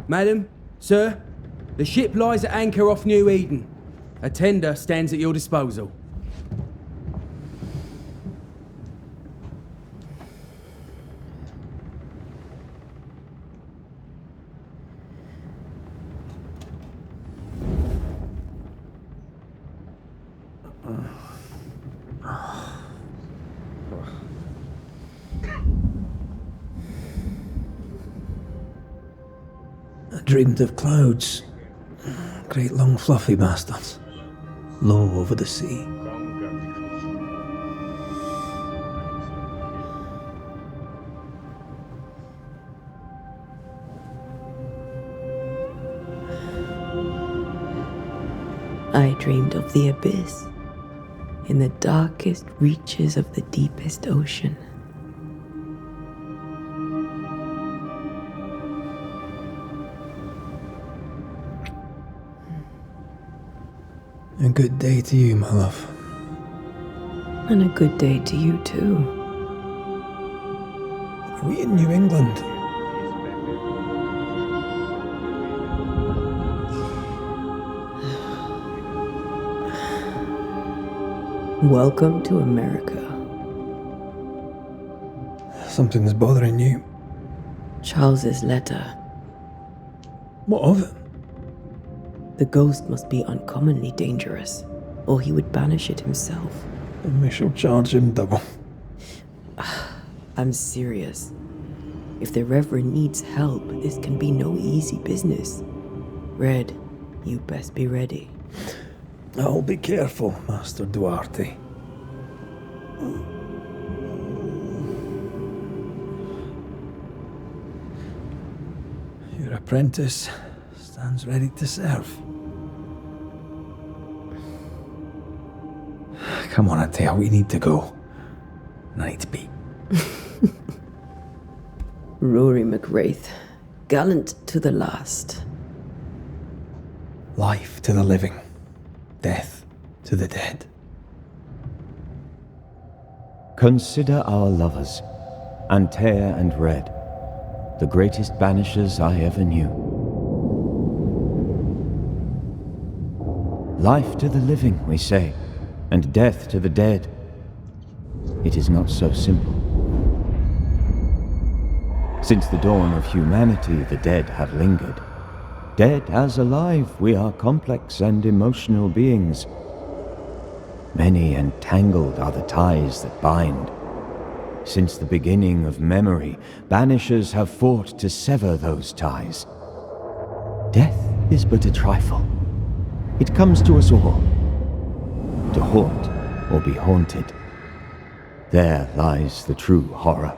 Madam, sir, the ship lies at anchor off New Eden. A tender stands at your disposal. I dreamed of clouds. Great long fluffy bastards. Low over the sea. I dreamed of the abyss, in the darkest reaches of the deepest ocean. A good day to you, my love. And a good day to you too. Are we in New England? Welcome to America. Something's bothering you. Charles's letter. What of it? The ghost must be uncommonly dangerous, or he would banish it himself. And we shall charge him double. I'm serious. If the Reverend needs help, this can be no easy business. Red, you best be ready. I'll be careful, Master Duarte. Your apprentice stands ready to serve. Come on, Atea, we need to go. Night beat. Rory McWraith, gallant to the last. Life to the living, death to the dead. Consider our lovers, Antea and Red, the greatest banishers I ever knew. Life to the living, we say, and death to the dead. It is not so simple. Since the dawn of humanity, the dead have lingered. Dead as alive, we are complex and emotional beings. Many and tangled are the ties that bind. Since the beginning of memory, banishers have fought to sever those ties. Death is but a trifle. It comes to us all. To haunt or be haunted. There lies the true horror.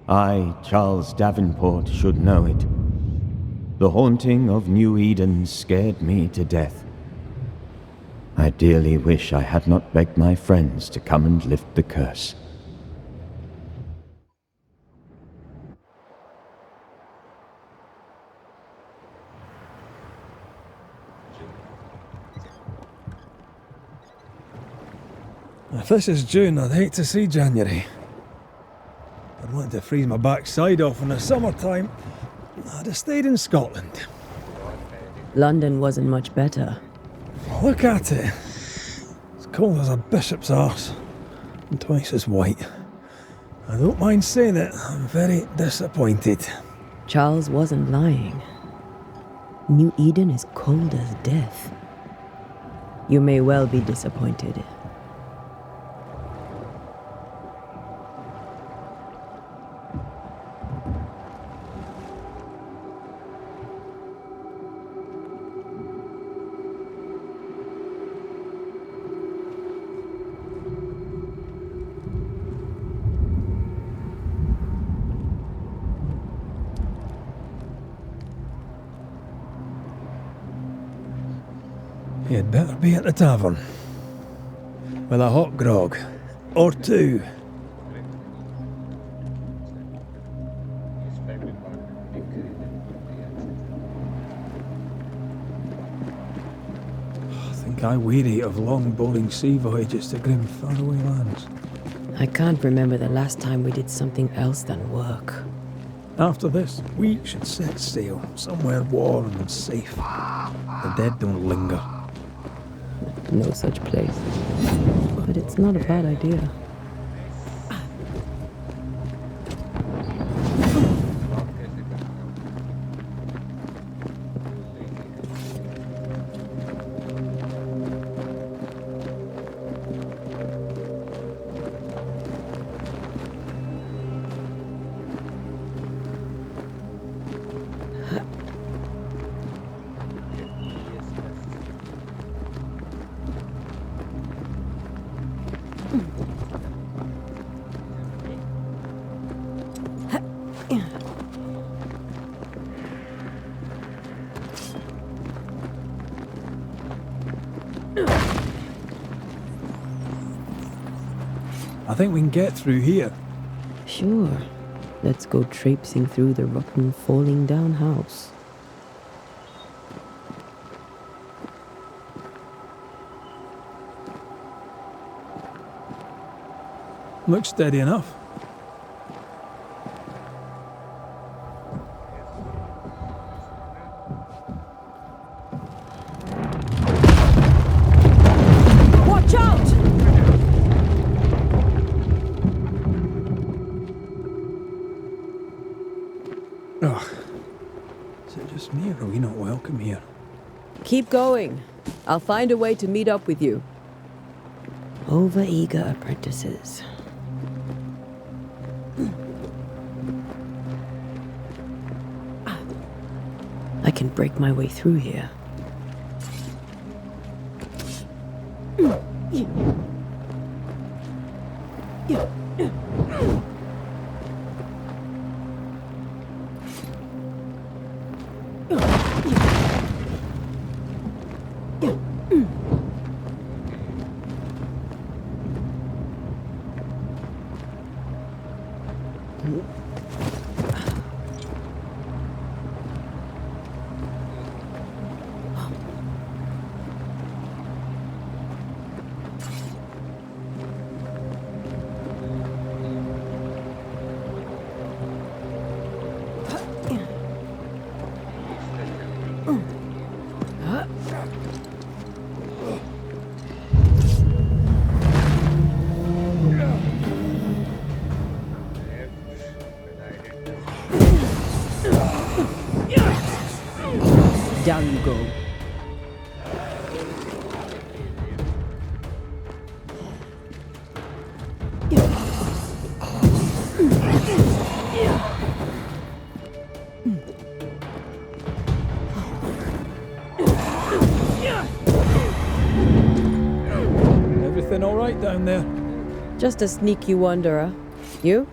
I, Charles Davenport, should know it. The haunting of New Eden scared me to death. I dearly wish I had not begged my friends to come and lift the curse. If this is June, I'd hate to see January. I'd want to freeze my backside off in the summertime. I'd have stayed in Scotland. London wasn't much better. Look at it. It's cold as a bishop's arse. And twice as white. I don't mind saying it, I'm very disappointed. Charles wasn't lying. New Eden is cold as death. You may well be disappointed. You'd better be at the tavern. With a hot grog. Or two. I think I weary of long bowling sea voyages to grim faraway lands. I can't remember the last time we did something else than work. After this, we should set sail somewhere warm and safe. The dead don't linger. No such place. But it's not a bad idea. I think we can get through here. Sure. Let's go traipsing through the rotten, falling down house. Looks steady enough. Watch out! Ugh. Is it just me or are we not welcome here? Keep going. I'll find a way to meet up with you. Over-eager apprentices. I can break my way through here. Down you go. Everything all right down there? Just a sneaky wanderer. You?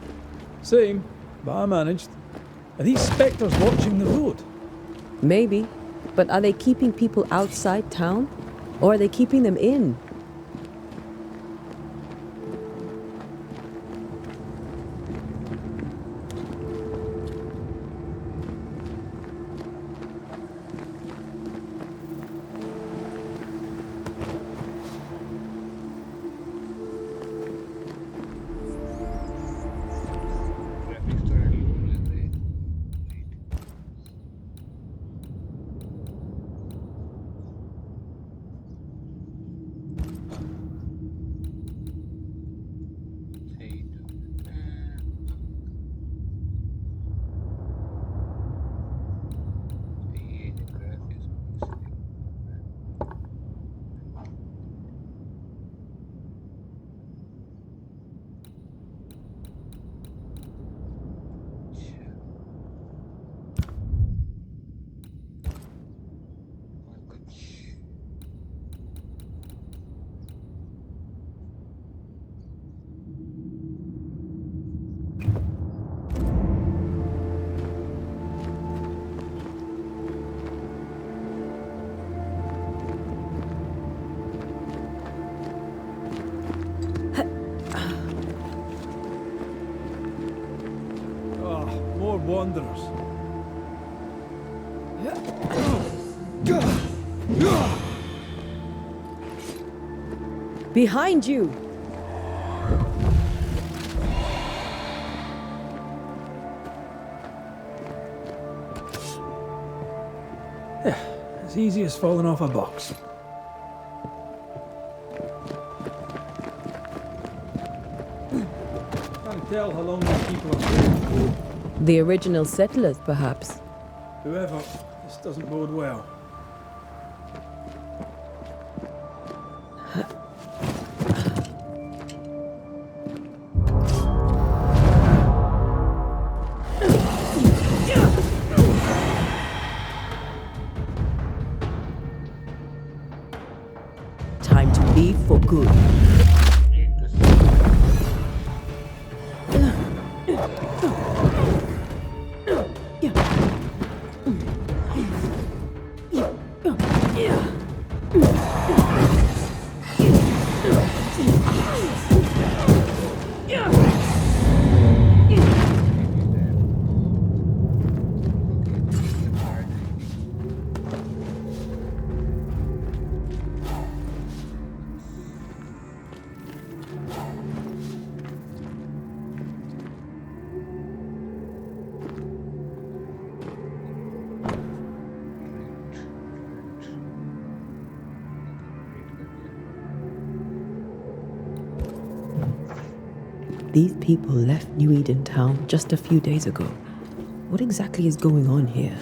Same, but I managed. Are these spectres watching the road? Maybe. But are they keeping people outside town? Or are they keeping them in? More wanderers. Behind you! As easy as falling off a box. Can't tell how long these people have been. The original settlers, perhaps. Whoever, this doesn't bode well. Time to leave for good. These people left New Eden town just a few days ago. What exactly is going on here?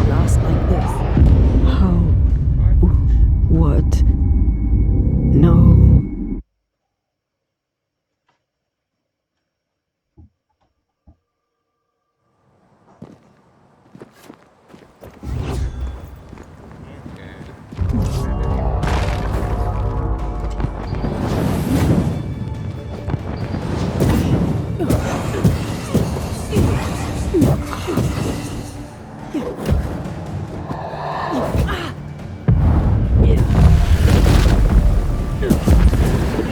Last like this? How? What? No.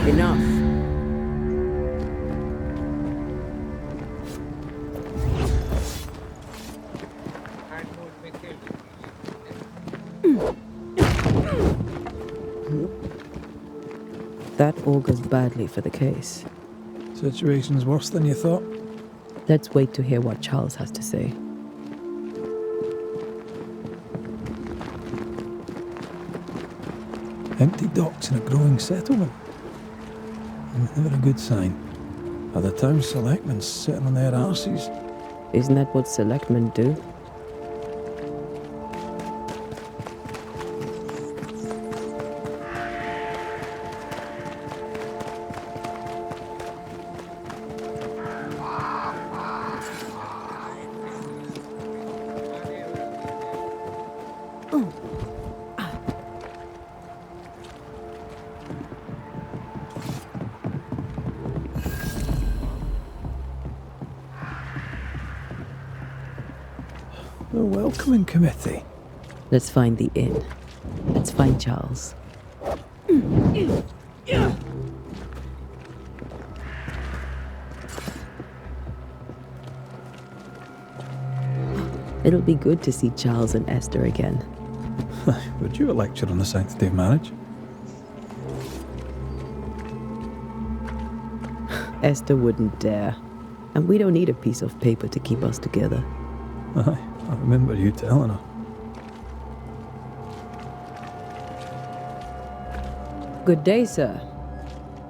Enough. That augurs badly for the case. Situation's worse than you thought. Let's wait to hear what Charles has to say. Empty docks in a growing settlement. Never a good sign. Are the town selectmen sitting on their arses? Isn't that what selectmen do? The welcoming committee. Let's find the inn. Let's find Charles. It'll be good to see Charles and Esther again. Would you a lecture on the sanctity of marriage? Esther wouldn't dare. And we don't need a piece of paper to keep us together. Aye, I remember you telling her. Good day, sir.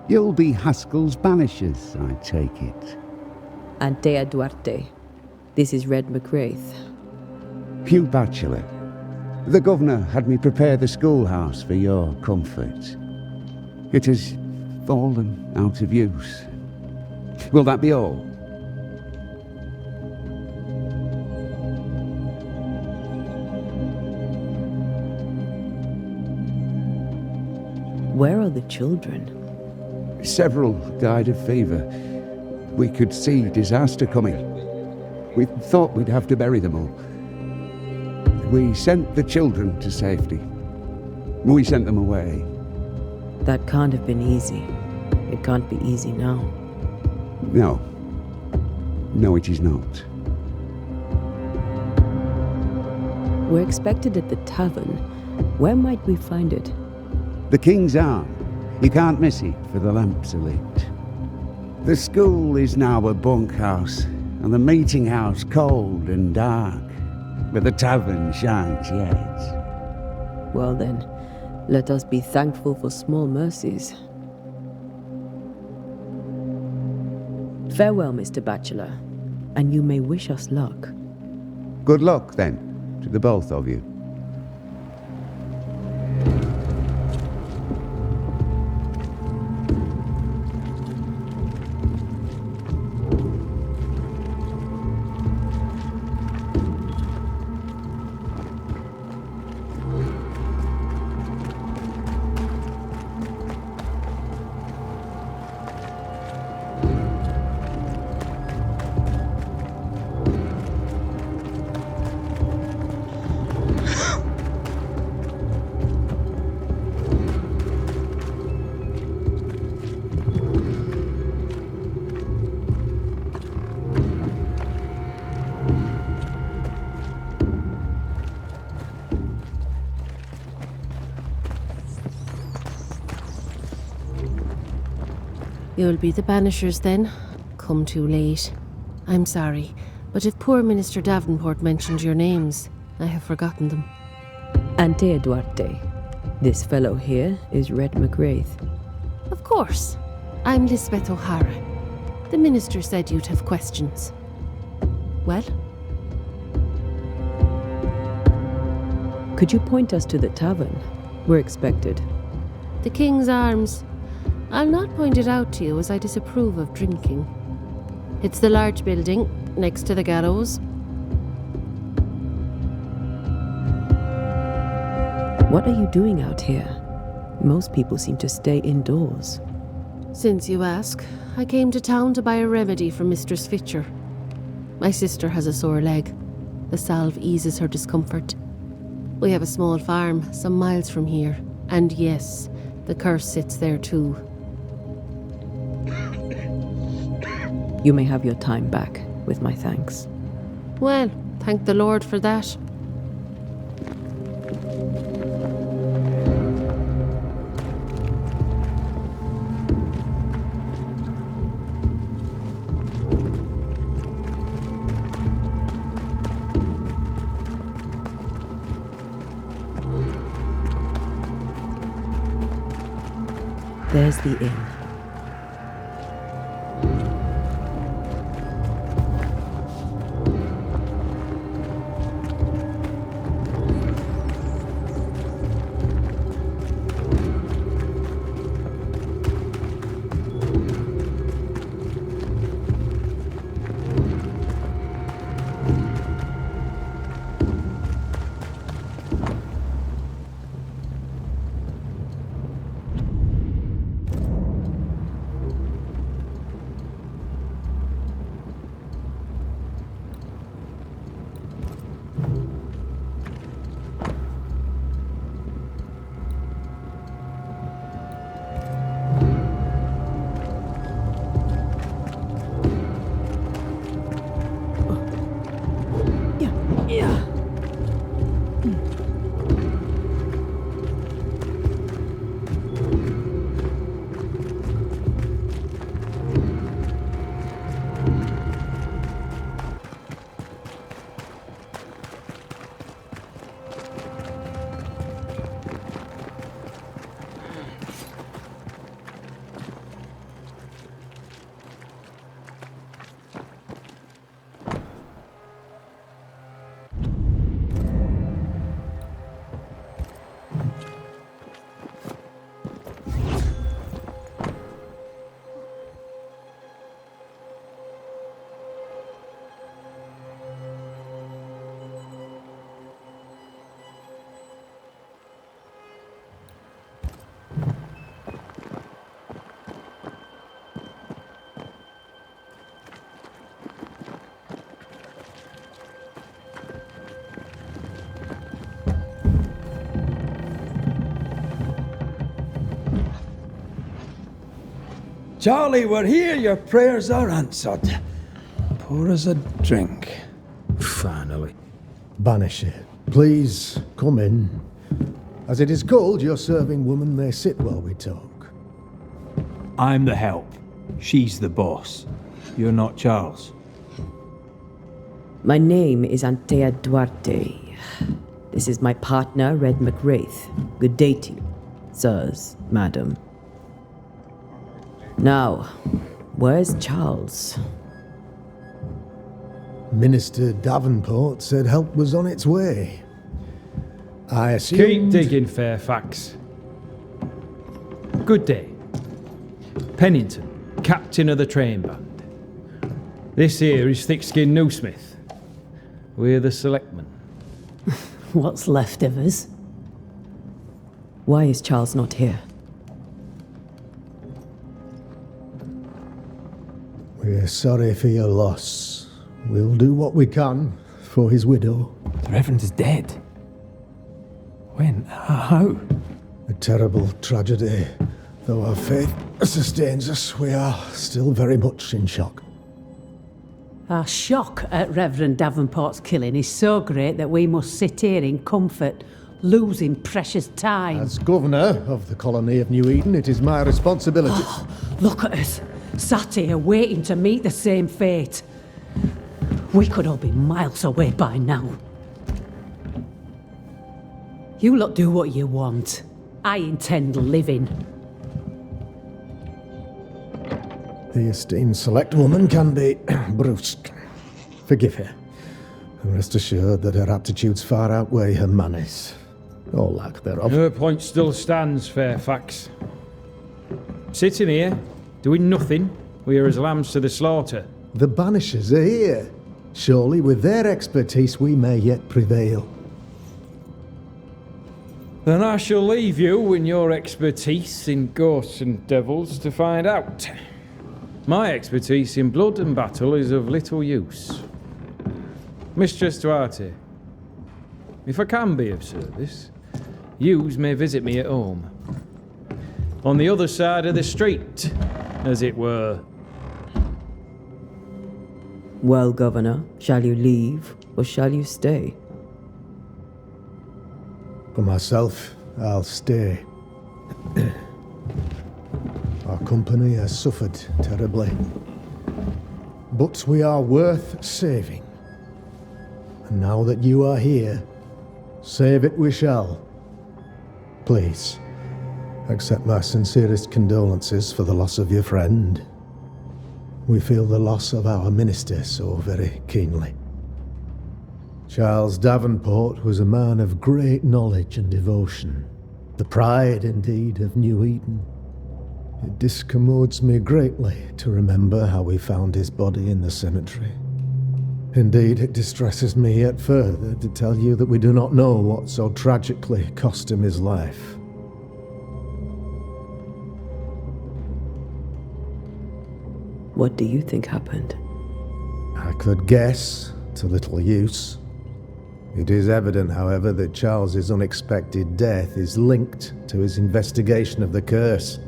You'll be Haskell's Banishers, I take it. Antea Duarte. This is Red McWraith. Hugh Batchelor. The governor had me prepare the schoolhouse for your comfort. It has fallen out of use. Will that be all? Where are the children? Several died of fever. We could see disaster coming. We thought we'd have to bury them all. We sent the children to safety. We sent them away. That can't have been easy. It can't be easy now. No. No, it is not. We're expected at the tavern. Where might we find it? The King's Arm. You can't miss it, for the lamps are lit. The school is now a bunkhouse, and the meeting house cold and dark. But the tavern shines yet. Well then, let us be thankful for small mercies. Farewell, Mr. Bachelor, and you may wish us luck. Good luck, then, to the both of you. You'll be the Banishers then? Come too late. I'm sorry, but if poor Minister Davenport mentioned your names, I have forgotten them. Ante Duarte. This fellow here is Red McGrath. Of course. I'm Lisbeth O'Hara. The minister said you'd have questions. Well? Could you point us to the tavern? We're expected. The King's Arms. I'll not point it out to you as I disapprove of drinking. It's the large building next to the gallows. What are you doing out here? Most people seem to stay indoors. Since you ask, I came to town to buy a remedy from Mistress Fitcher. My sister has a sore leg. The salve eases her discomfort. We have a small farm some miles from here, and yes, the curse sits there too. You may have your time back, with my thanks. Well, thank the Lord for that. There's the inn. Charlie, we're here. Your prayers are answered. Pour us a drink. Finally. Banish it. Please come in. As it is called, your serving woman may sit while we talk. I'm the help. She's the boss. You're not Charles. My name is Antea Duarte. This is my partner, Red McWraith. Good day to you, sirs, madam. Now, where's Charles? Minister Davenport said help was on its way. I Keep assumed... digging, Fairfax. Good day. Pennington, captain of the train band. This here is Thick-Skinned Newsmith. We're the selectmen. What's left of us? Why is Charles not here? We're sorry for your loss. We'll do what we can for his widow. The Reverend is dead. When? How? A terrible tragedy. Though our faith sustains us, we are still very much in shock. Our shock at Reverend Davenport's killing is so great that we must sit here in comfort, losing precious time. As governor of the colony of New Eden, it is my responsibility. Look at us, sat here waiting to meet the same fate. We could all be miles away by now. You lot do what you want. I intend living. The esteemed select woman can be brusque. Forgive her. And rest assured that her aptitudes far outweigh her manners. Or lack thereof. Her point still stands, Fairfax. Sitting here, doing nothing, we are as lambs to the slaughter. The Banishers are here. Surely with their expertise we may yet prevail. Then I shall leave you and your expertise in ghosts and devils to find out. My expertise in blood and battle is of little use. Mistress Duarte, if I can be of service, yous may visit me at home. On the other side of the street, as it were. Well, Governor, shall you leave or shall you stay? For myself, I'll stay. Our company has suffered terribly. But we are worth saving. And now that you are here, save it we shall. Please, accept my sincerest condolences for the loss of your friend. We feel the loss of our minister so very keenly. Charles Davenport was a man of great knowledge and devotion. The pride, indeed, of New Eden. It discommodes me greatly to remember how we found his body in the cemetery. Indeed, it distresses me yet further to tell you that we do not know what so tragically cost him his life. What do you think happened? I could guess, to little use. It is evident, however, that Charles's unexpected death is linked to his investigation of the curse.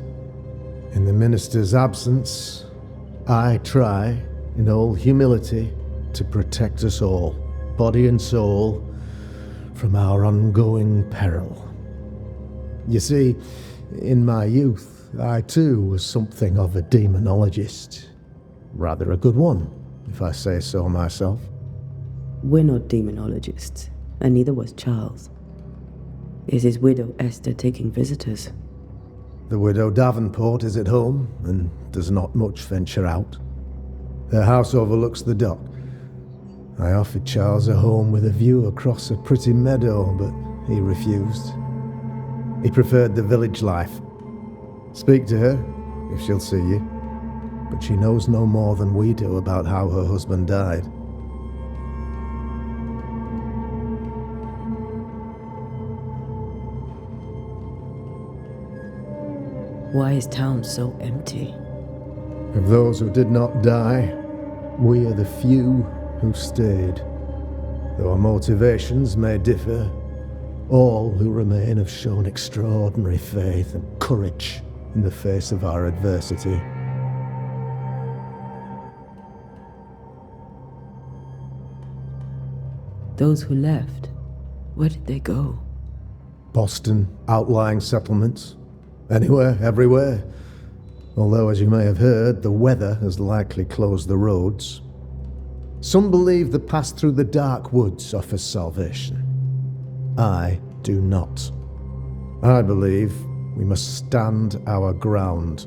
In the minister's absence, I try, in all humility, to protect us all, body and soul, from our ongoing peril. You see, in my youth, I too was something of a demonologist. Rather a good one, if I say so myself. We're not demonologists, and neither was Charles. Is his widow Esther taking visitors? The widow Davenport is at home, and does not much venture out. Their house overlooks the dock. I offered Charles a home with a view across a pretty meadow, but he refused. He preferred the village life. Speak to her, if she'll see you. But she knows no more than we do about how her husband died. Why is town so empty? Of those who did not die, we are the few who stayed. Though our motivations may differ, all who remain have shown extraordinary faith and courage in the face of our adversity. Those who left, Where did they go? Boston, outlying settlements. Anywhere, everywhere. Although, as you may have heard, the weather has likely closed the roads. Some believe the path through the dark woods offers salvation. I do not. I believe we must stand our ground.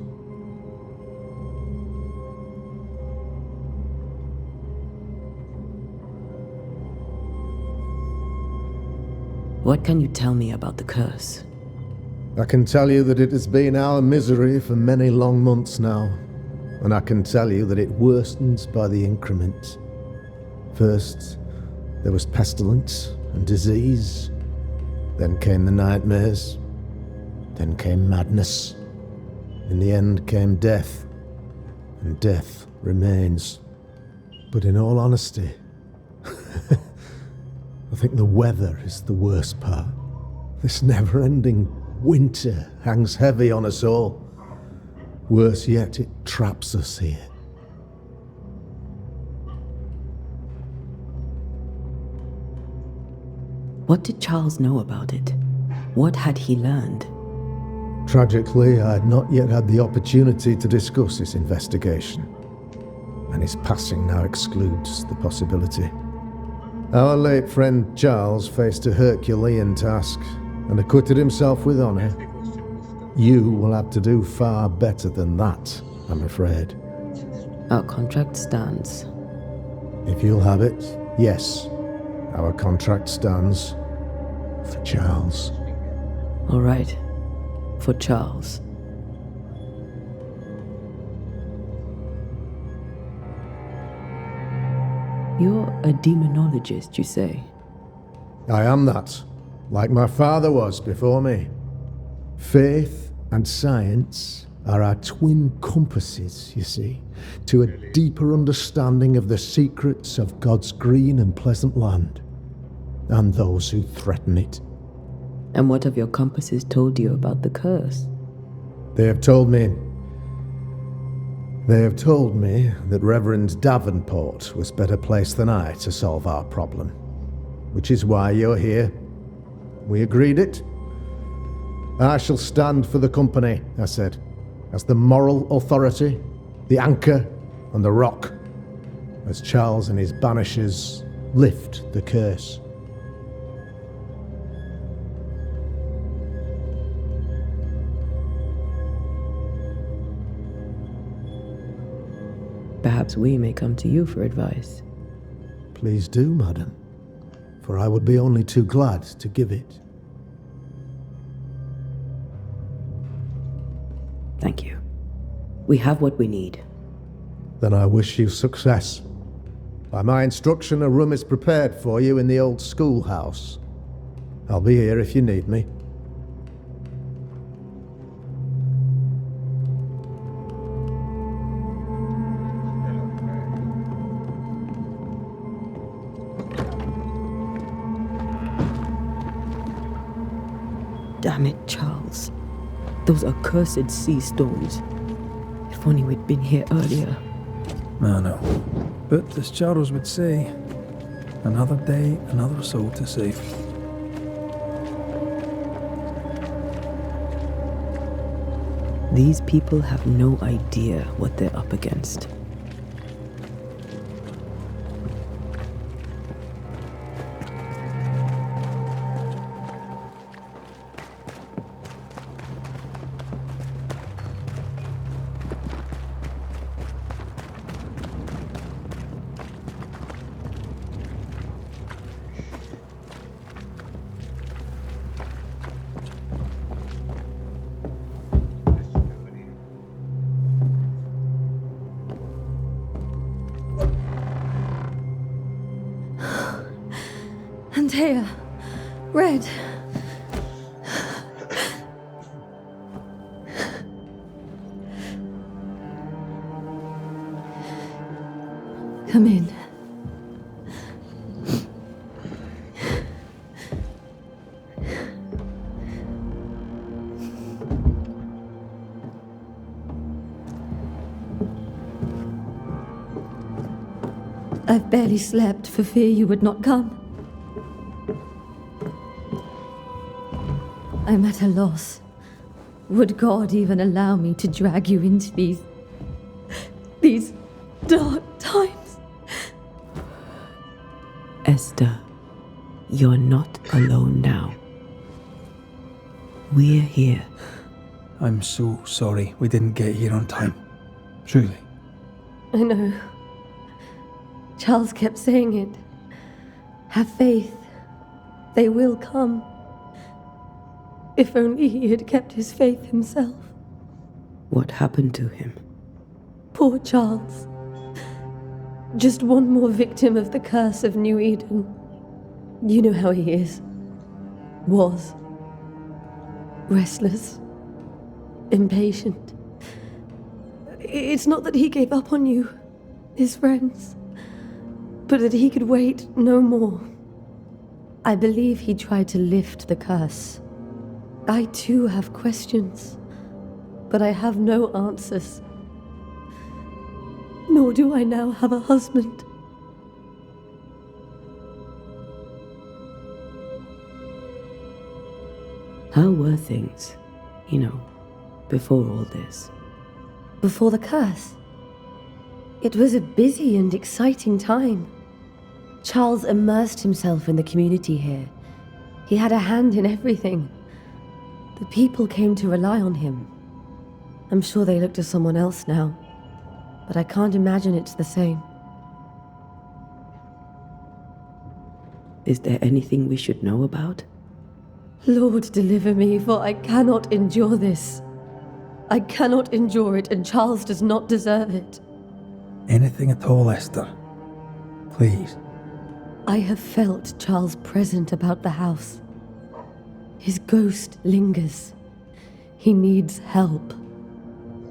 What can you tell me about the curse? I can tell you that it has been our misery for many long months now, and I can tell you that it worsens by the increment. First, there was pestilence and disease. Then came the nightmares. Then came madness. In the end came death, and death remains. But in all honesty, I think the weather is the worst part. This never-ending winter hangs heavy on us all. Worse yet, it traps us here. What did Charles know about it? What had he learned? Tragically, I had not yet had the opportunity to discuss his investigation, and his passing now excludes the possibility. Our late friend Charles faced a Herculean task and acquitted himself with honour. You will have to do far better than that, I'm afraid. Our contract stands. If you'll have it, yes, our contract stands for Charles. All right. For Charles. You're a demonologist, you say? I am that, like my father was before me. Faith and science are our twin compasses, you see, to a deeper understanding of the secrets of God's green and pleasant land, and those who threaten it. And what have your compasses told you about the curse? They have told me that Reverend Davenport was better placed than I to solve our problem, which is why you're here. We agreed it. I shall stand for the company, I said, as the moral authority, the anchor, and the rock, as Charles and his Banishers lift the curse. Perhaps we may come to you for advice. Please do, madam, for I would be only too glad to give it. Thank you. We have what we need. Then I wish you success. By my instruction, a room is prepared for you in the old schoolhouse. I'll be here if you need me. Damn it, Charles. Those accursed sea stones. If only we'd been here earlier. I know. But as Charles would say, another day, another soul to save. These people have no idea what they're up against. Antea, Red. Come in. I've barely slept for fear you would not come. I'm at a loss. Would God even allow me to drag you into these dark times? Esther, you're not alone now. We're here. I'm so sorry we didn't get here on time. Truly. I know. Charles kept saying it. Have faith. They will come. If only he had kept his faith himself. What happened to him? Poor Charles. Just one more victim of the curse of New Eden. You know how he is. Was. Restless. Impatient. It's not that he gave up on you, his friends, but that he could wait no more. I believe he tried to lift the curse. I too have questions, but I have no answers. Nor do I now have a husband. How were things, before all this? Before the curse, it was a busy and exciting time. Charles immersed himself in the community here. He had a hand in everything. The people came to rely on him. I'm sure they look to someone else now, but I can't imagine it's the same. Is there anything we should know about? Lord, deliver me, for I cannot endure this. I cannot endure it, and Charles does not deserve it. Anything at all, Esther. Please. I have felt Charles present about the house. His ghost lingers. He needs help.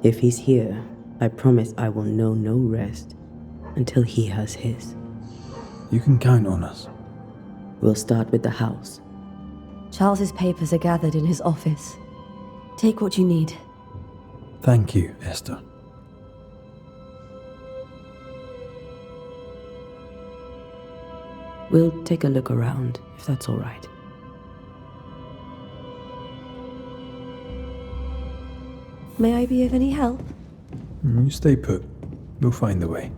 If he's here, I promise I will know no rest until he has his. You can count on us. We'll start with the house. Charles's papers are gathered in his office. Take what you need. Thank you, Esther. We'll take a look around, if that's all right. May I be of any help? You stay put. We'll find a way.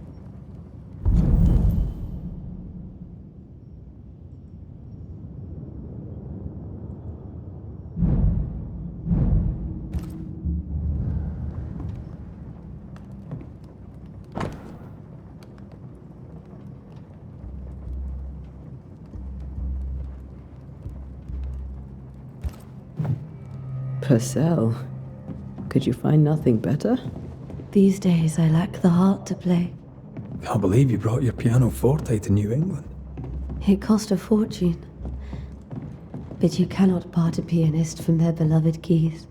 Purcell, could you find nothing better? These days I lack the heart to play. Can't believe you brought your pianoforte to New England. It cost a fortune. But you cannot part a pianist from their beloved keys.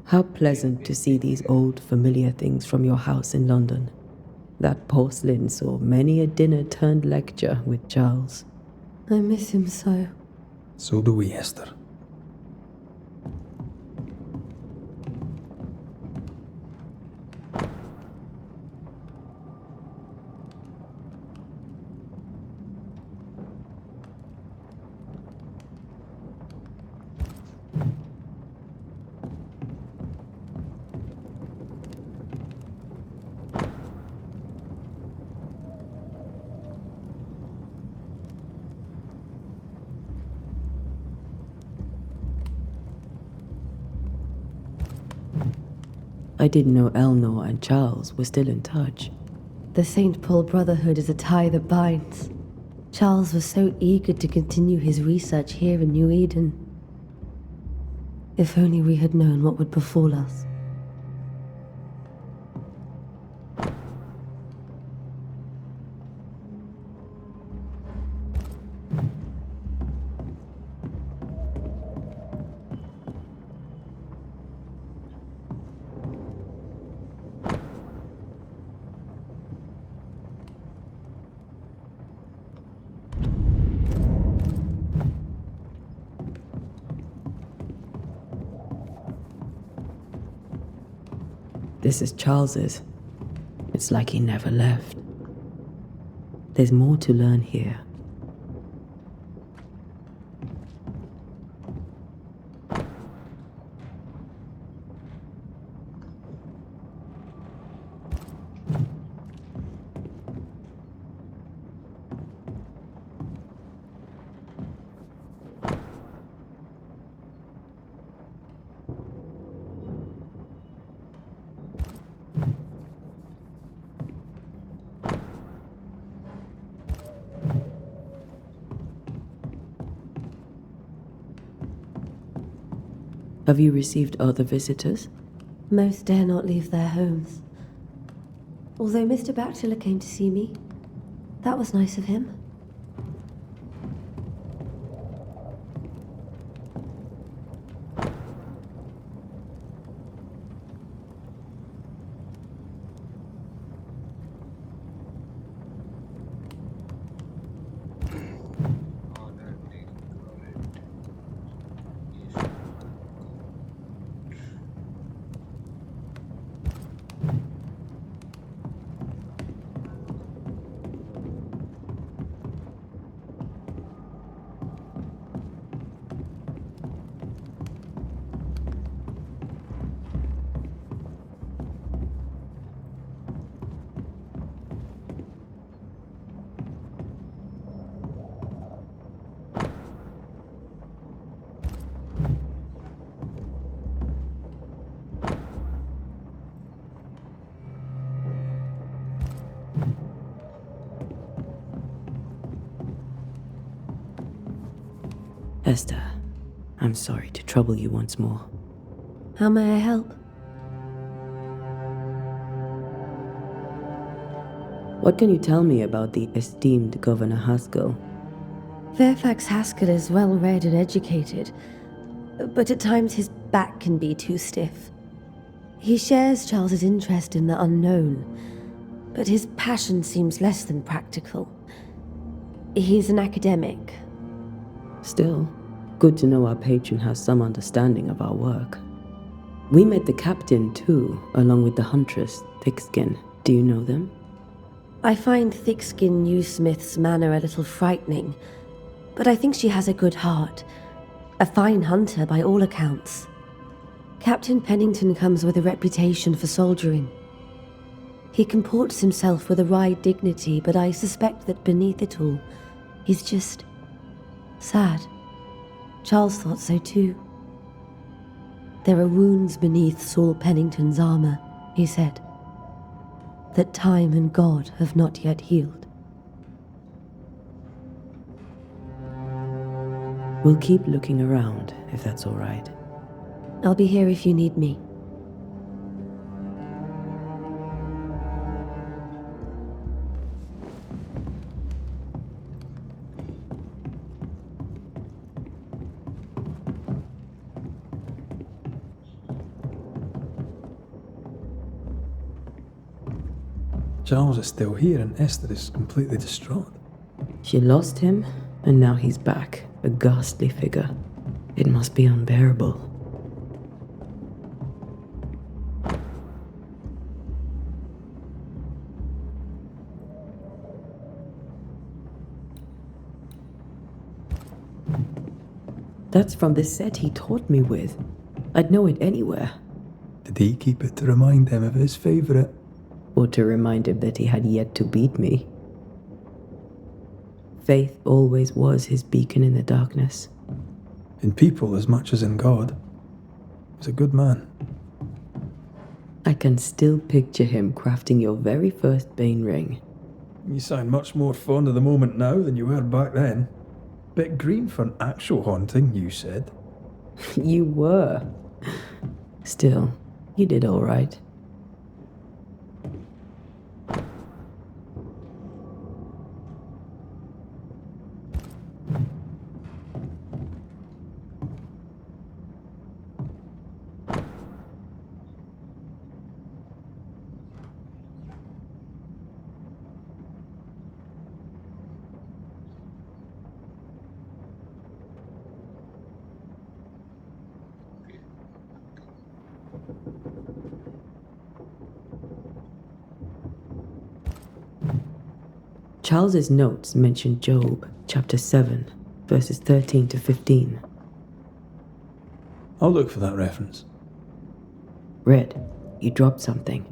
How pleasant to see these old familiar things from your house in London. That porcelain saw many a dinner-turned-lecture with Charles. I miss him so. So do we, Esther. didn't know Elnor and Charles were still in touch. The St. Paul Brotherhood is a tie that binds. Charles was so eager to continue his research here in New Eden. If only we had known what would befall us. This is Charles's. It's like he never left. There's more to learn here. Have you received other visitors? Most dare not leave their homes. Although Mr. Bachelor came to see me, that was nice of him. Esther, I'm sorry to trouble you once more. How may I help? What can you tell me about the esteemed Governor Haskell? Fairfax Haskell is well read and educated, but at times his back can be too stiff. He shares Charles's interest in the unknown, but his passion seems less than practical. He's an academic. Still, good to know our patron has some understanding of our work. We met the captain too, along with the huntress, Thickskin. Do you know them? I find Thickskin Newsmith's manner a little frightening, but I think she has a good heart. A fine hunter by all accounts. Captain Pennington comes with a reputation for soldiering. He comports himself with a wry dignity, but I suspect that beneath it all, he's just sad. Charles thought so too. There are wounds beneath Saul Pennington's armor, he said, that time and God have not yet healed. We'll keep looking around, if that's all right. I'll be here if you need me. Charles is still here and Esther is completely distraught. She lost him, and now he's back, a ghastly figure. It must be unbearable. That's from the set he taught me with. I'd know it anywhere. Did he keep it to remind him of his favourite? Or to remind him that he had yet to beat me. Faith always was his beacon in the darkness. In people as much as in God. He's a good man. I can still picture him crafting your very first Bane ring. You sound much more fond of the moment now than you were back then. Bit green for an actual haunting, you said. You were. Still, you did all right. Charles's notes mention Job, chapter 7, verses 13 to 15. I'll look for that reference. Red, you dropped something.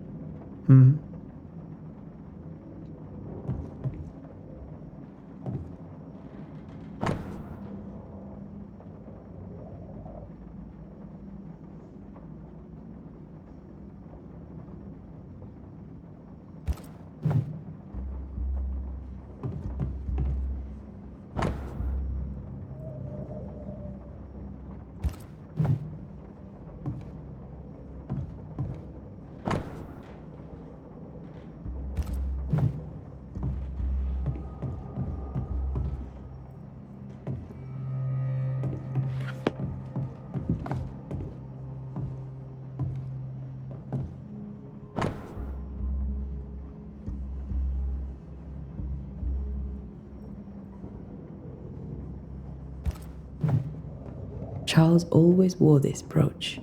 Charles always wore this brooch.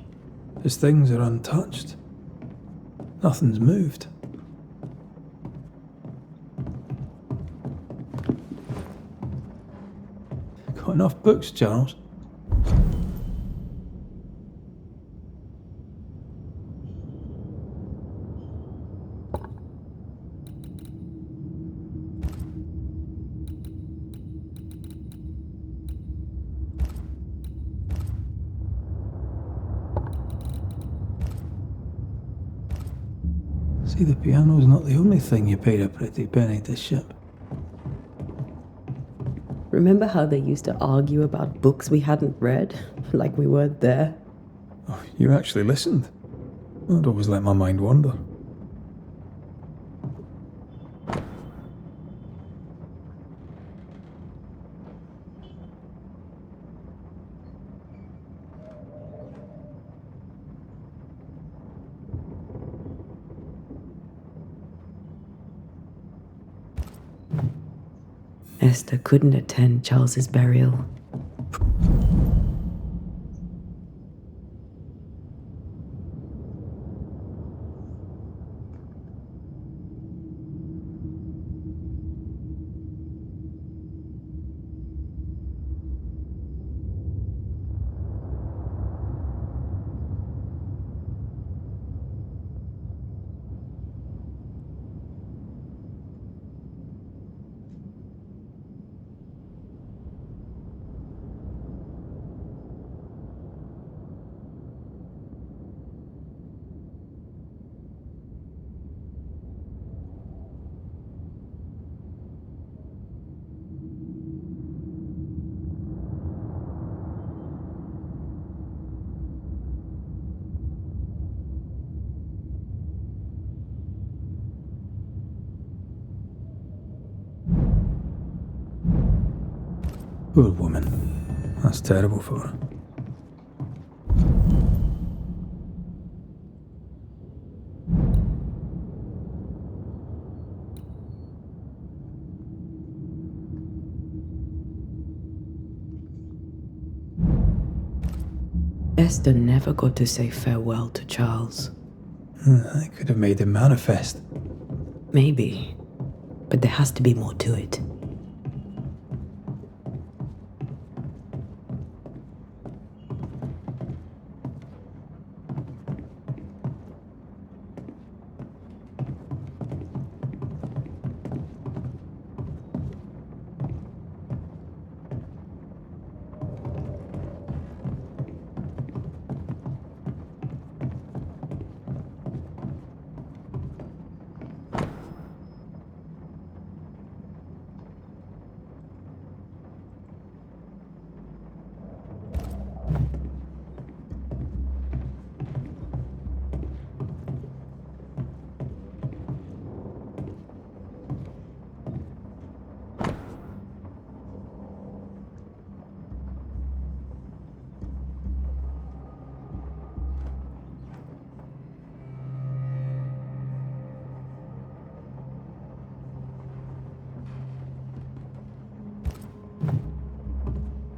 His things are untouched. Nothing's moved. Got enough books, Charles? See, the piano's not the only thing you paid a pretty penny to ship. Remember how they used to argue about books we hadn't read? Like we weren't there? Oh, you actually listened? I'd always let my mind wander. Esther couldn't attend Charles's burial. Poor woman. That's terrible for her. Esther never got to say farewell to Charles. I could have made him manifest. Maybe, but there has to be more to it.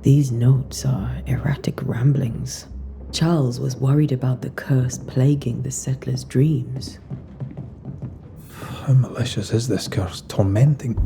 These notes are erratic ramblings. Charles was worried about the curse plaguing the settlers' dreams. How malicious is this curse? Tormenting.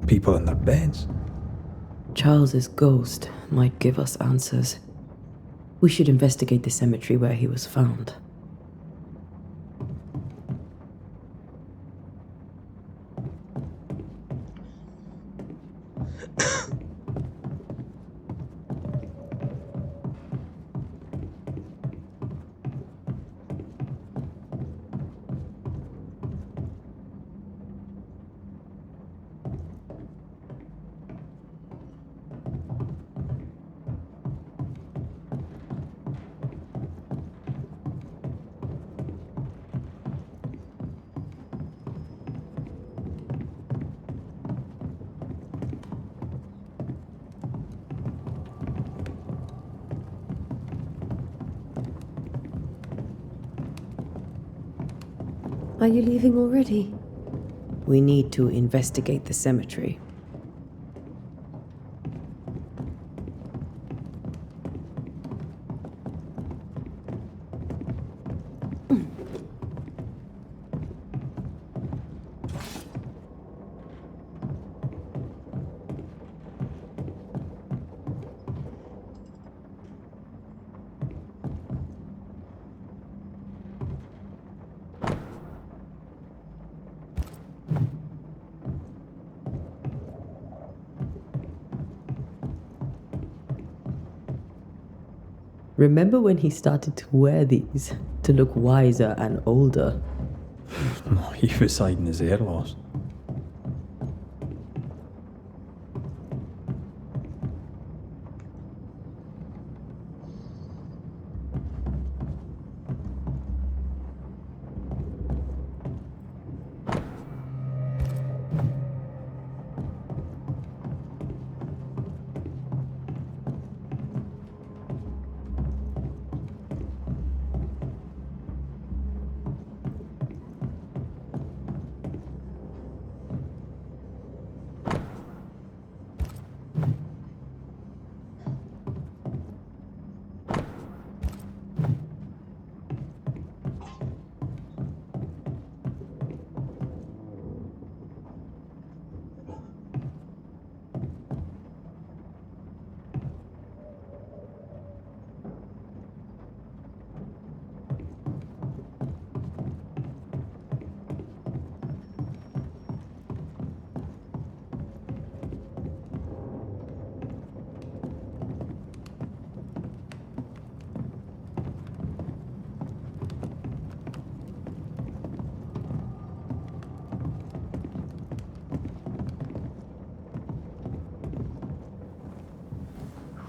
People in their beds. Charles's ghost might give us answers. We should investigate the cemetery where he was found. Are you leaving already? We need to investigate the cemetery. Remember when he started to wear these to look wiser and older? He was hiding his hair loss.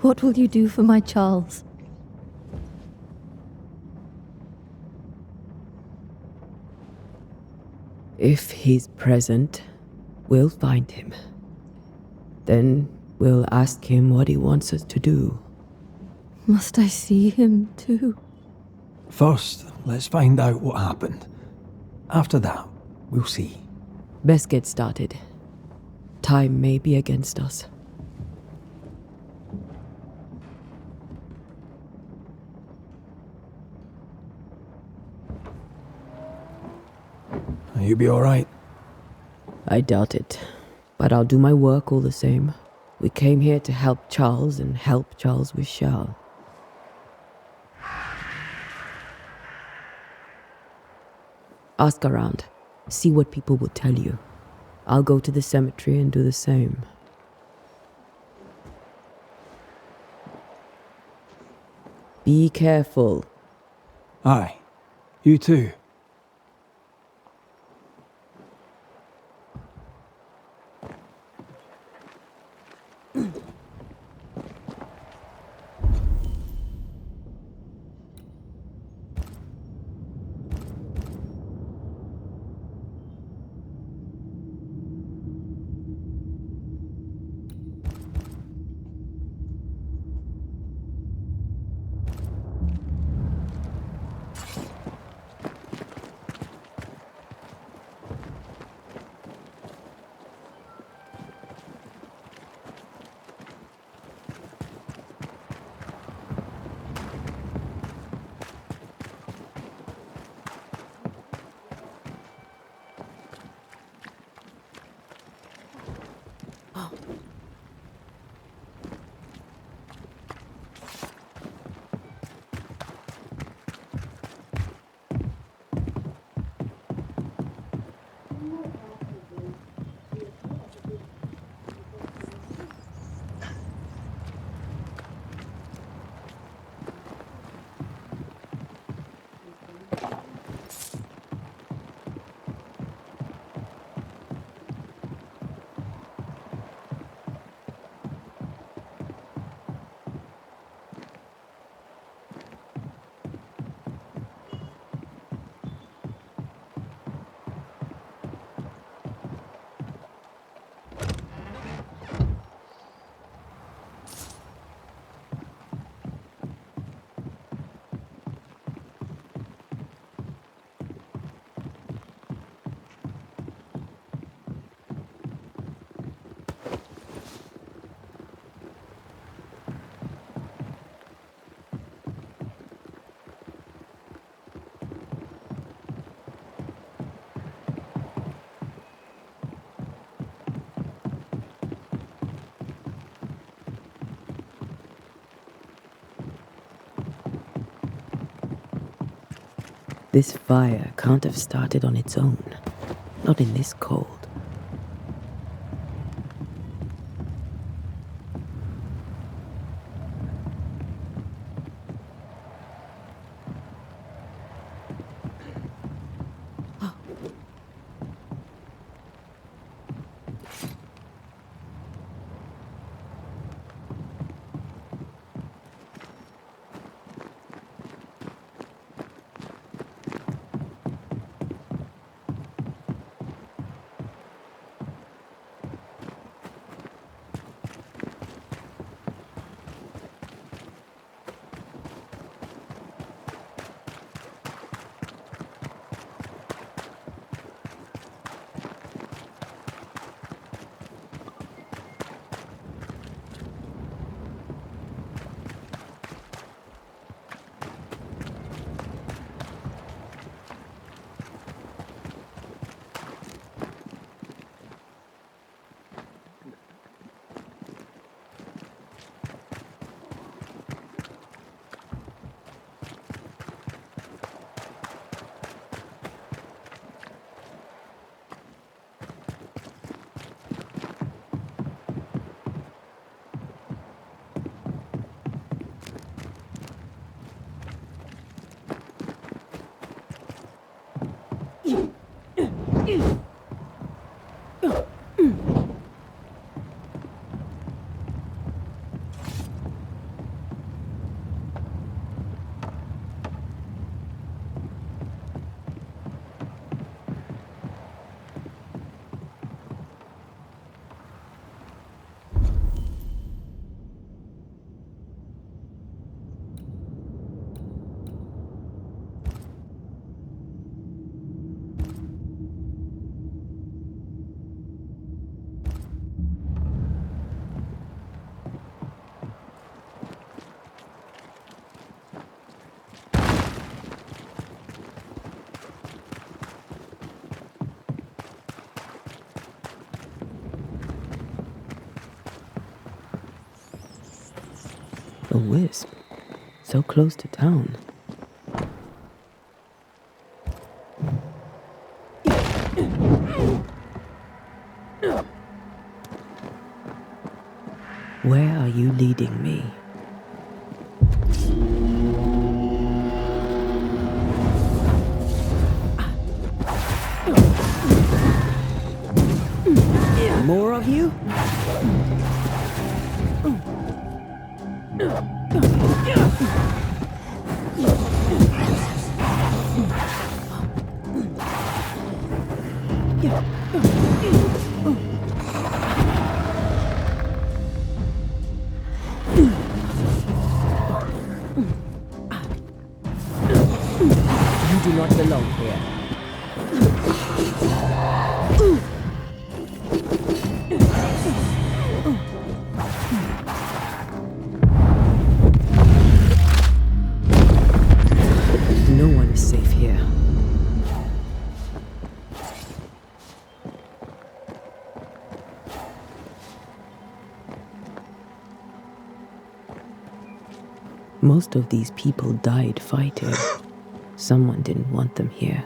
What will you do for my Charles? If he's present, we'll find him. Then we'll ask him what he wants us to do. Must I see him too? First, let's find out what happened. After that, we'll see. Best get started. Time may be against us. You be alright? I doubt it. But I'll do my work all the same. We came here to help Charles and help Charles with Charles. Ask around. See what people will tell you. I'll go to the cemetery and do the same. Be careful. Aye. You too. This fire can't have started on its own. Not in this cold. A wisp, so close to town. Where are you leading me? More of you? You do not belong here. No one is safe here. Most of these people died fighting. Someone didn't want them here.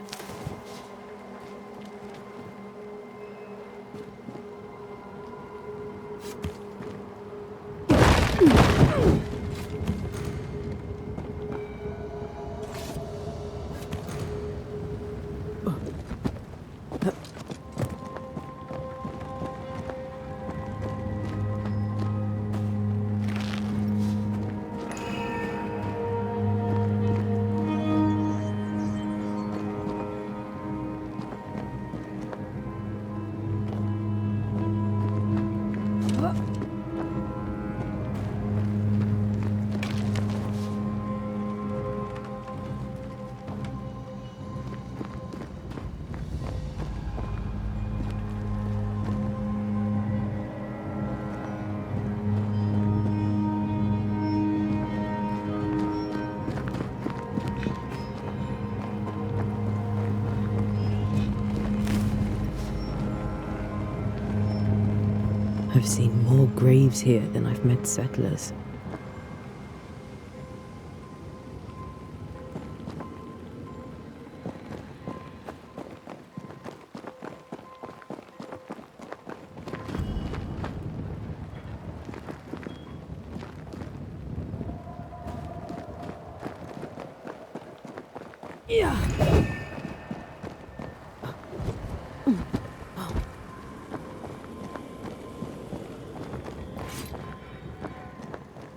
I've seen more graves here than I've met settlers.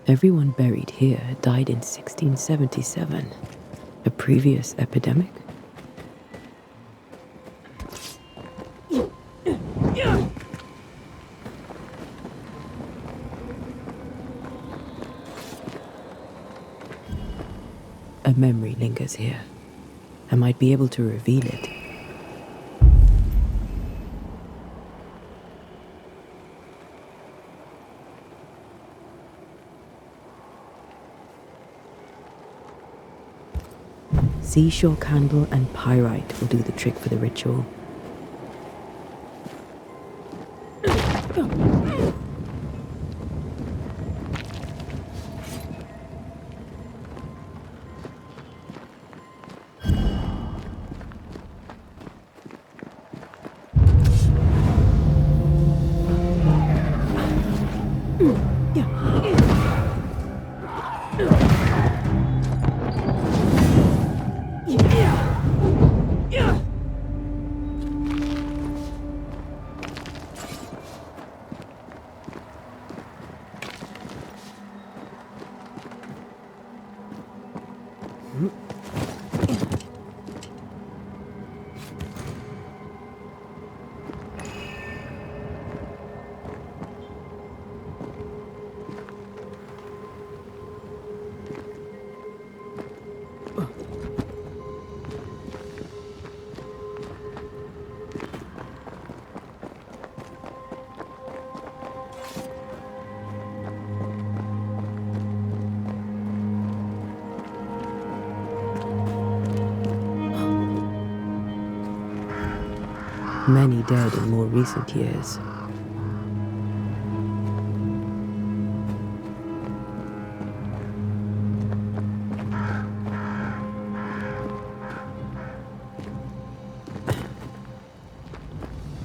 Everyone buried here died in 1677. A previous epidemic? A memory lingers here. I might be able to reveal it. Seashore candle and pyrite will do the trick for the ritual. Many dead in more recent years.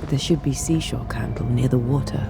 There should be seashore candle near the water.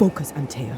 Focus, Antea.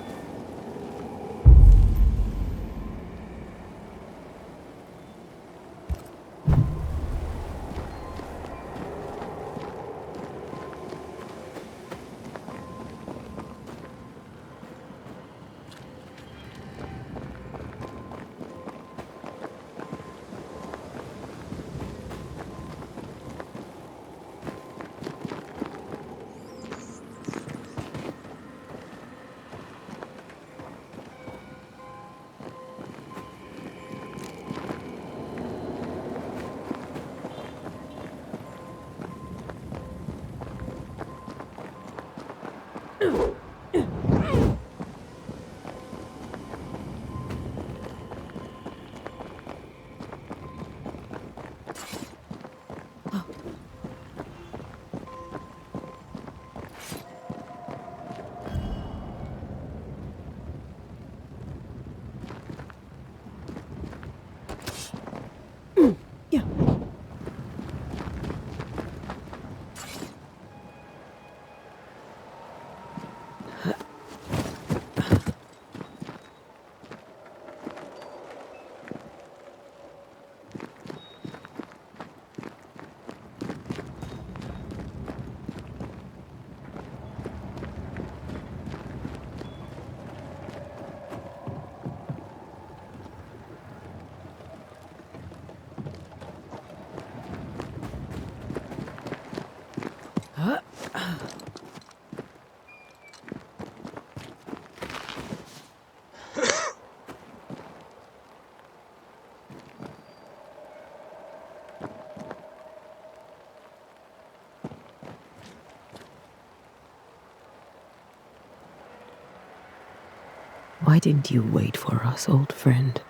Why didn't you wait for us, old friend?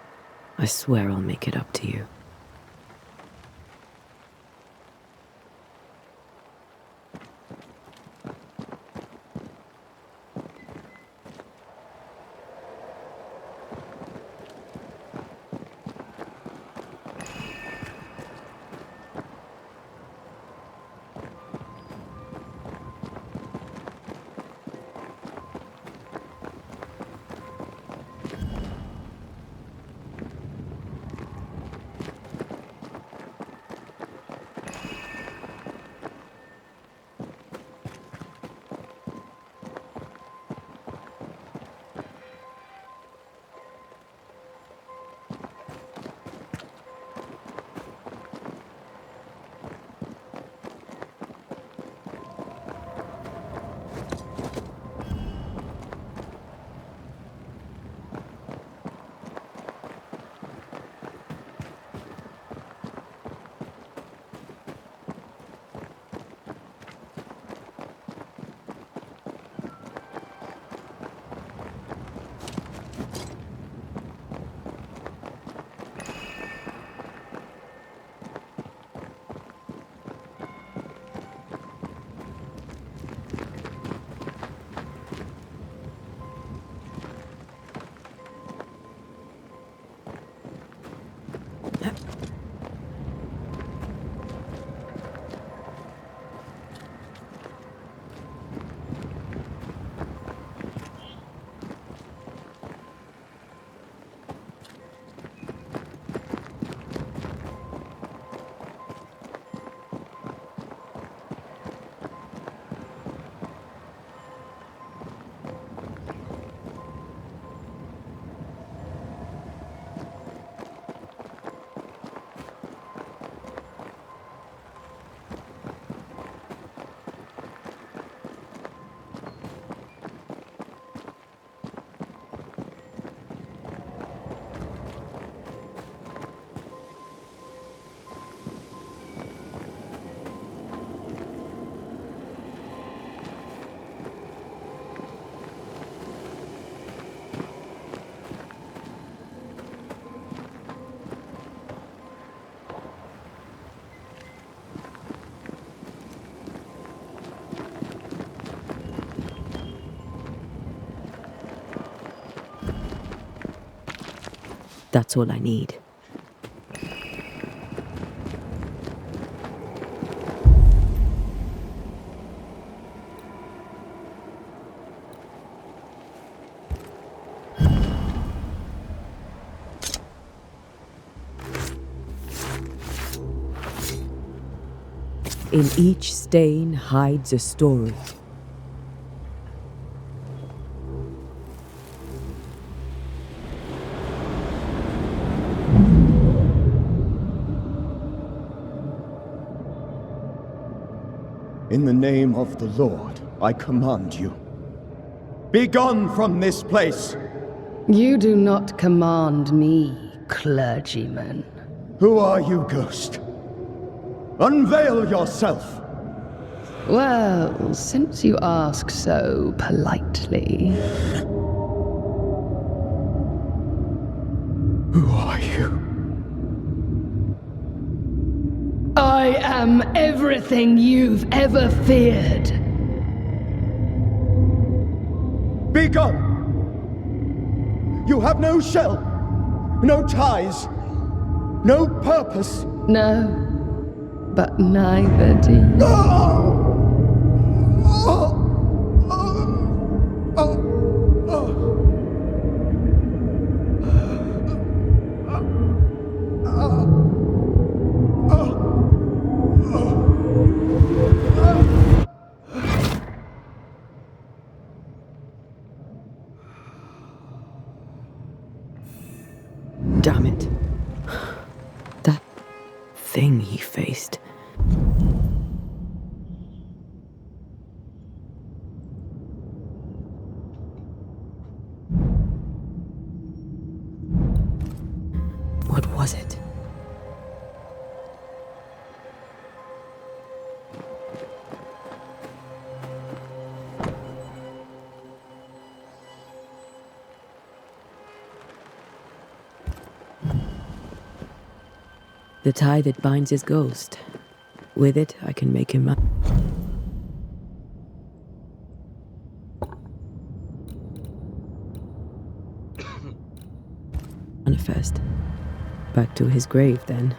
I swear I'll make it up to you. That's all I need. In each stain hides a story. In the name of the Lord, I command you. Be gone from this place! You do not command me, clergyman. Who are you, ghost? Unveil yourself! Well, since you ask so politely. Who are you? I am everything you've ever feared. Be gone! You have no shell, no ties, no purpose. No, but neither do you. Damn it. That thing he faced. What was it? The tie that binds his ghost. With it, I can make him manifest. Back to his grave, then.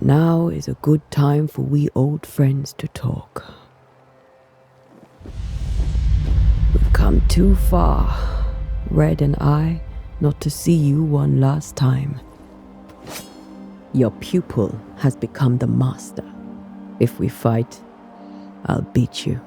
Now is a good time for we old friends to talk. We've come too far, Red and I, not to see you one last time. Your pupil has become the master. If we fight, I'll beat you.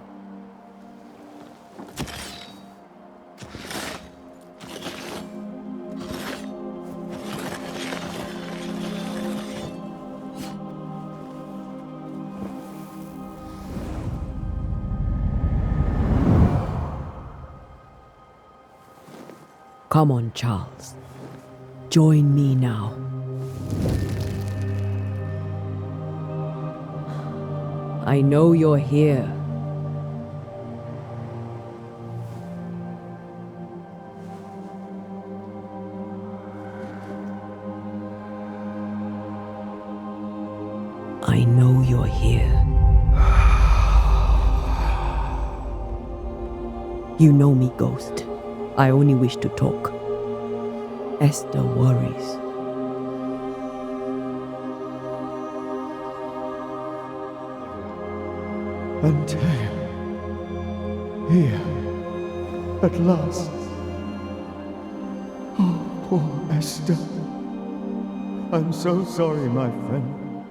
Come on, Charles. Join me now. I know you're here. I know you're here. You know me, Ghost. I only wish to talk. Esther worries. Antea. Here. At last. Oh, poor Esther. I'm so sorry, my friend.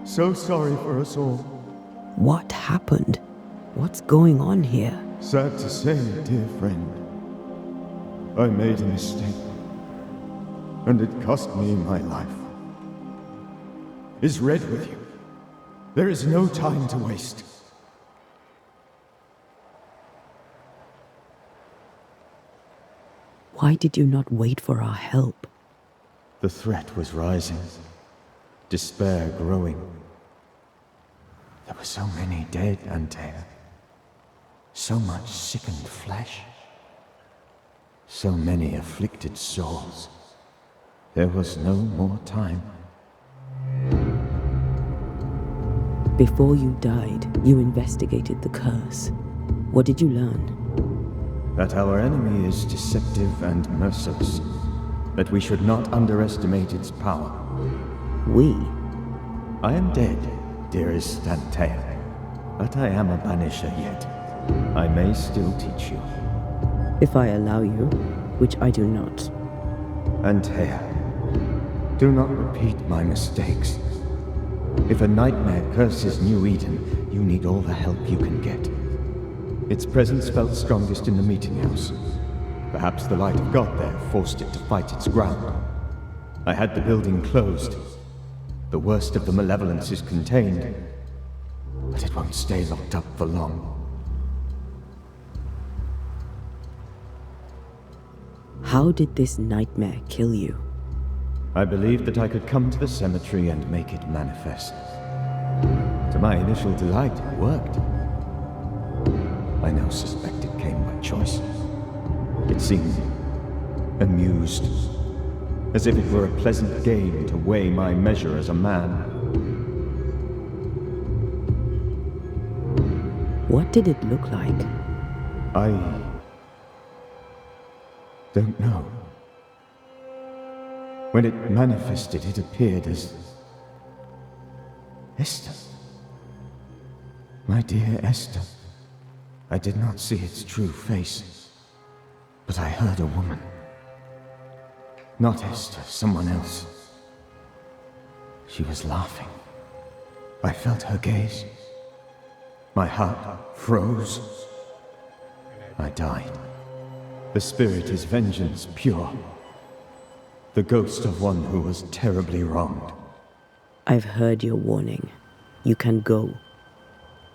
So sorry for us all. What happened? What's going on here? Sad to say, dear friend. I made a mistake. And it cost me my life. Is Red with you? There is no time to waste. Why did you not wait for our help? The threat was rising. Despair growing. There were so many dead, Antea. So much sickened flesh. So many afflicted souls. There was no more time. Before you died, you investigated the curse. What did you learn? That our enemy is deceptive and merciless. That we should not underestimate its power. We? I am dead, dearest Antea. But I am a banisher yet. I may still teach you. If I allow you, which I do not. Antea, do not repeat my mistakes. If a nightmare curses New Eden, you need all the help you can get. Its presence felt strongest in the meeting house. Perhaps the light of God there forced it to fight its ground. I had the building closed. The worst of the malevolence is contained, but it won't stay locked up for long. How did this nightmare kill you? I believed that I could come to the cemetery and make it manifest. To my initial delight, it worked. I now suspect it came by choice. It seemed amused, as if it were a pleasant game to weigh my measure as a man. What did it look like? I don't know. When it manifested, it appeared as Esther. My dear Esther. I did not see its true face, but I heard a woman. Not Esther, someone else. She was laughing. I felt her gaze. My heart froze. I died. The spirit is vengeance pure. The ghost of one who was terribly wronged. I've heard your warning. You can go.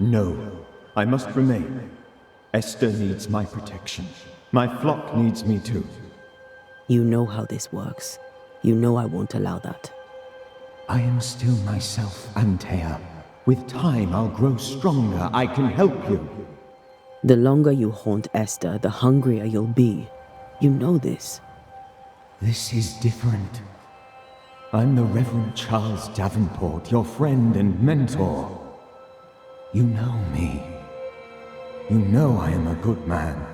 No, I must remain. Esther needs my protection. My flock needs me too. You know how this works. You know I won't allow that. I am still myself, Antea. With time, I'll grow stronger. I can help you. The longer you haunt Esther, the hungrier you'll be. You know this. This is different. I'm the Reverend Charles Davenport, your friend and mentor. You know me. You know I am a good man.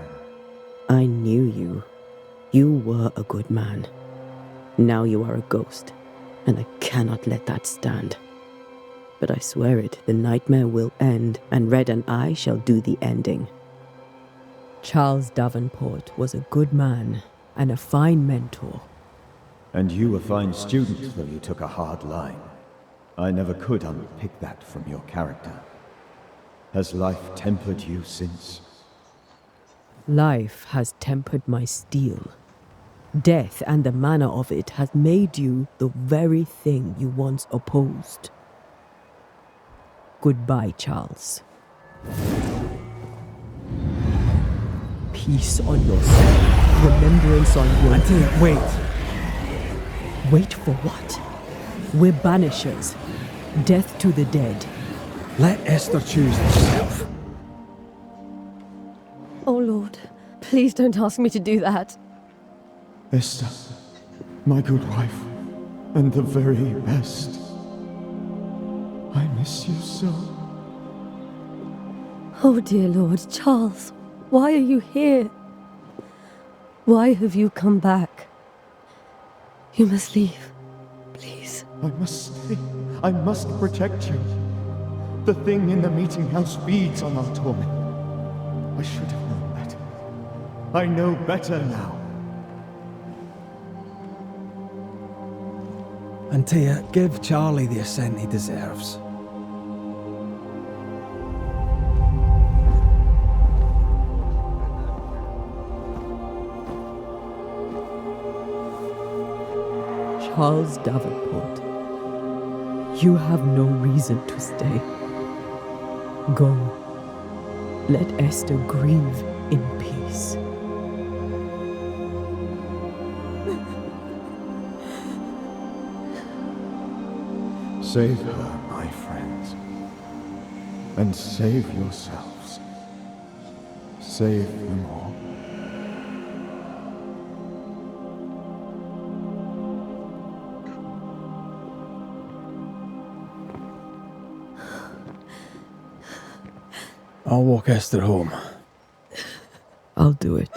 I knew you. You were a good man. Now you are a ghost, and I cannot let that stand. But I swear it, the nightmare will end, and Red and I shall do the ending. Charles Davenport was a good man and a fine mentor. And you a fine student, though you took a hard line. I never could unpick that from your character. Has life tempered you since? Life has tempered my steel. Death and the manner of it has made you the very thing you once opposed. Goodbye, Charles. Peace on your soul. Remembrance on your... Antea, wait. Wait for what? We're banishers. Death to the dead. Let Esther choose herself. Oh, Lord, please don't ask me to do that. Esther, my good wife, and the very best. I miss you so. Oh, dear Lord, Charles, why are you here? Why have you come back? You must leave, please. I must stay. I must protect you. The thing in the meeting house feeds on our torment. I should have known better. I know better now. Antea, give Charlie the ascent he deserves. Charles Davenport, you have no reason to stay. Go. Let Esther grieve in peace. Save her, my friends. And save yourselves. Save them all. I'll walk Esther home. I'll do it.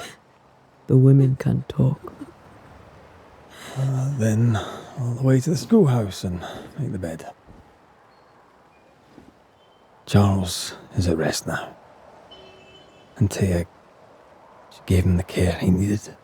The women can talk. Then all the way to the schoolhouse and make the bed. Charles is at rest now. Antea, she gave him the care he needed.